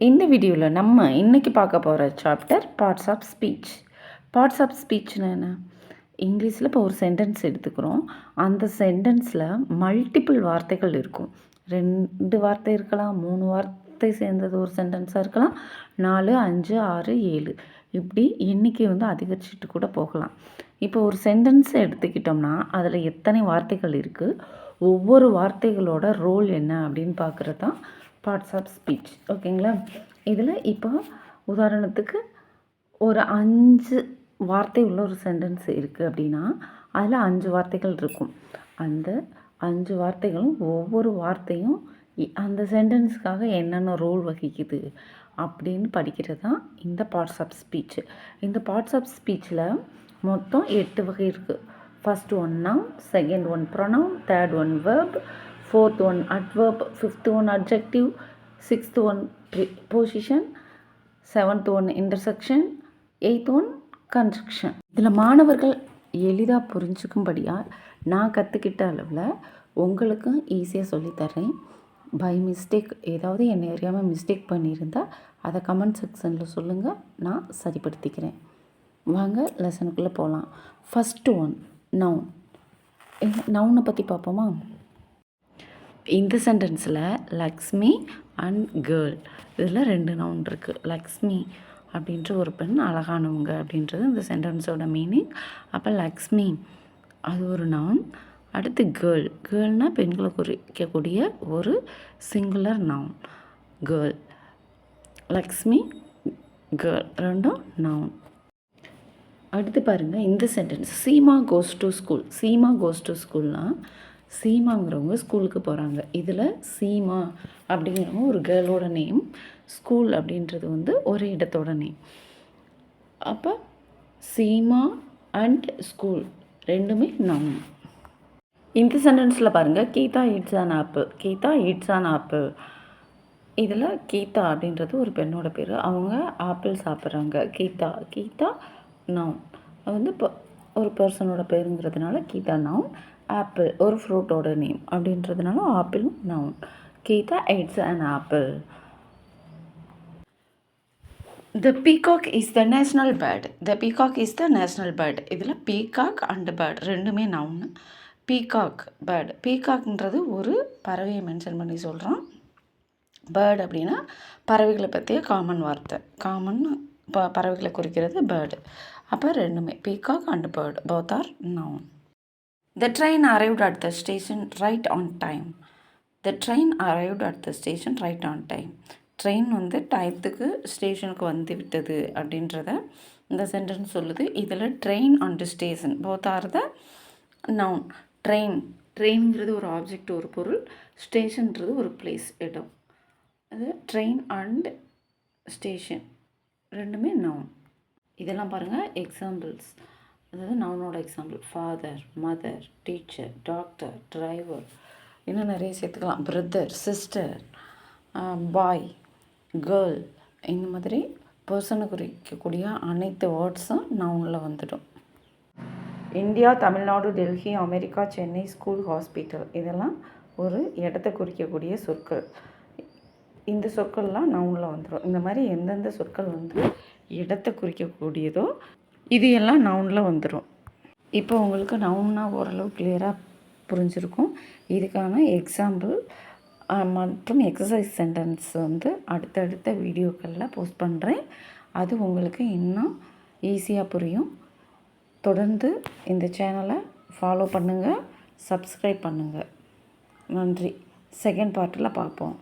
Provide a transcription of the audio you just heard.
இந்த வீடியோவில் நம்ம இன்றைக்கி பார்க்க போகிற chapter parts of speech. Parts of ஸ்பீச்னா என்ன? இங்கிலீஷில் இப்போ ஒரு சென்டென்ஸ் எடுத்துக்கிறோம். அந்த சென்டென்ஸில் மல்டிபிள் வார்த்தைகள் இருக்கும். 2 வார்த்தை இருக்கலாம், 3 வார்த்தை சேர்ந்தது ஒரு சென்டென்ஸாக இருக்கலாம், 4, 5, 6, 7 இப்படி எண்ணிக்கை அதிகரிச்சுட்டு கூட போகலாம். இப்போ ஒரு சென்டென்ஸ் எடுத்துக்கிட்டோம்னா அதில் எத்தனை வார்த்தைகள் இருக்குது, ஒவ்வொரு வார்த்தைகளோட ரோல் என்ன அப்படின்னு பார்க்குறது தான் பார்ட்ஸ் ஆஃப் ஸ்பீச். ஓகேங்களா? இதில் இப்போ உதாரணத்துக்கு ஒரு 5 வார்த்தை உள்ள ஒரு சென்டென்ஸ் இருக்குது அப்படின்னா அதில் 5 வார்த்தைகள் இருக்கும். அந்த 5 வார்த்தைகளும் ஒவ்வொரு வார்த்தையும் அந்த சென்டென்ஸுக்காக என்னென்ன ரோல் வகிக்குது அப்படின்னு படிக்கிறது தான் இந்த பார்ட்ஸ் ஆஃப் ஸ்பீச். இந்த பார்ட்ஸ் ஆஃப் ஸ்பீச்சில் மொத்தம் 8 வகை இருக்குது. First one noun, second one pronoun, third one verb, fourth one adverb, fifth one adjective, sixth one preposition, seventh one intersection, eighth one conjunction. இதில் மாணவர்கள் எளிதாக புரிஞ்சுக்கும்படியாக நான் கற்றுக்கிட்ட அளவில் உங்களுக்கும் ஈஸியாக சொல்லித்தரேன். பை மிஸ்டேக் ஏதாவது என்னை அறியாமல் மிஸ்டேக் பண்ணியிருந்தால் அதை கமெண்ட் செக்ஷனில் சொல்லுங்கள், நான் சரிப்படுத்திக்கிறேன். வாங்க லெசனுக்குள்ளே போகலாம். First one noun. நவுனை பற்றி பார்ப்போமா? இந்த சென்டென்ஸில் லக்ஷ்மி அண்ட் கேர்ள் இதில் 2 நவுன் இருக்குது. லக்ஷ்மி அப்படின்ற ஒரு பெண் அழகானவங்க அப்படின்றது இந்த சென்டென்ஸோட மீனிங். அப்போ லக்ஷ்மி அது ஒரு நவுன். அடுத்து கேர்ள், கேர்ள்னால் பெண்களை குறிக்கக்கூடிய ஒரு singular noun girl. Lakshmi girl ரெண்டும் நவுன். அடுத்து பாருங்கள் இந்த sentence Seema goes to school. Seema goes to ஸ்கூல்னால் சீமாங்கிறவங்க ஸ்கூலுக்கு போகிறாங்க. இதில் சீமா அப்படிங்கிறவங்க ஒரு கேர்ளோட நேம், ஸ்கூல் அப்படின்றது ஒரு இடத்தோட நேம். அப்போ சீமா அண்ட் ஸ்கூல் ரெண்டுமே நவுன். இந்த சென்டென்ஸில் பாருங்கள் Geetha it's an apple. Geetha it's an apple. இதில் கீதா அப்படின்றது ஒரு பெண்ணோட பேர். அவங்க ஆப்பிள் சாப்பிட்றாங்க. கீதா கீதா நவுன். அது இப்போ ஒரு பர்சனோட பேருங்கிறதுனால கீதா நவுன். ஆப்பிள் ஒரு ஃப்ரூட்டோட நேம் அப்படின்றதுனால apple noun. Geetha it's an apple. The peacock is the national bird. The peacock is the national bird. இதில் பீகாக் அண்ட் பேர்ட் ரெண்டுமே நவுன். Peacock bird. பீகாக்ன்றது ஒரு பறவையை மென்ஷன் பண்ணி சொல்கிறோம். பேர்டு அப்படின்னா பறவைகளை பற்றிய காமன் வார்த்தை. காமன் பறவைகளை குறிக்கிறது பேர்டு. அப்போ ரெண்டுமே peacock and bird both are noun. The train arrived at the station right on time. The train arrived at the station right on time. Train டயத்துக்கு ஸ்டேஷனுக்கு வந்து விட்டது அப்படின்றத இந்த சென்டென்ஸ் சொல்லுது. இதில் train and station both are the noun. ட்ரெயின்ங்கிறது ஒரு ஆப்ஜெக்ட், ஒரு பொருள். ஸ்டேஷன்றது ஒரு பிளேஸ், இடம். அது ட்ரெயின் அண்ட் ஸ்டேஷன் ரெண்டுமே நவுன். இதெல்லாம் பாருங்கள் எக்ஸாம்பிள்ஸ், அதாவது நவுனோட example. Father, mother, teacher, doctor, driver, இன்னும் நிறைய சேர்த்துக்கலாம். பிரதர், சிஸ்டர், பாய், கேர்ள், இந்த மாதிரி பர்சனை குறிக்கக்கூடிய அனைத்து வேர்ட்ஸும் நவுனில் வந்துடும். India, Tamil Nadu, Delhi, America, Chennai, school, hospital இதெல்லாம் ஒரு இடத்தை குறிக்கக்கூடிய சொற்கள். இந்த சொற்கள்லாம் நவுனில் வந்துடும். இந்த மாதிரி எந்தெந்த சொற்கள் இடத்தை குறிக்கக்கூடியதோ இது எல்லாம் நவுனில் வந்துடும். இப்போ உங்களுக்கு நவுன்னா ஓரளவு கிளியராக புரிஞ்சிருக்கும். இதுக்கான எக்ஸாம்பிள் மற்றும் எக்ஸசைஸ் சென்டென்ஸ் அடுத்தடுத்த வீடியோக்களில் போஸ்ட் பண்ணுறேன். அது உங்களுக்கு இன்னும் ஈஸியாக புரியும். தொடர்ந்து இந்த சேனலை ஃபாலோ பண்ணுங்கள், சப்ஸ்கிரைப் பண்ணுங்கள். நன்றி. செகண்ட் பார்ட்டில் பார்ப்போம்.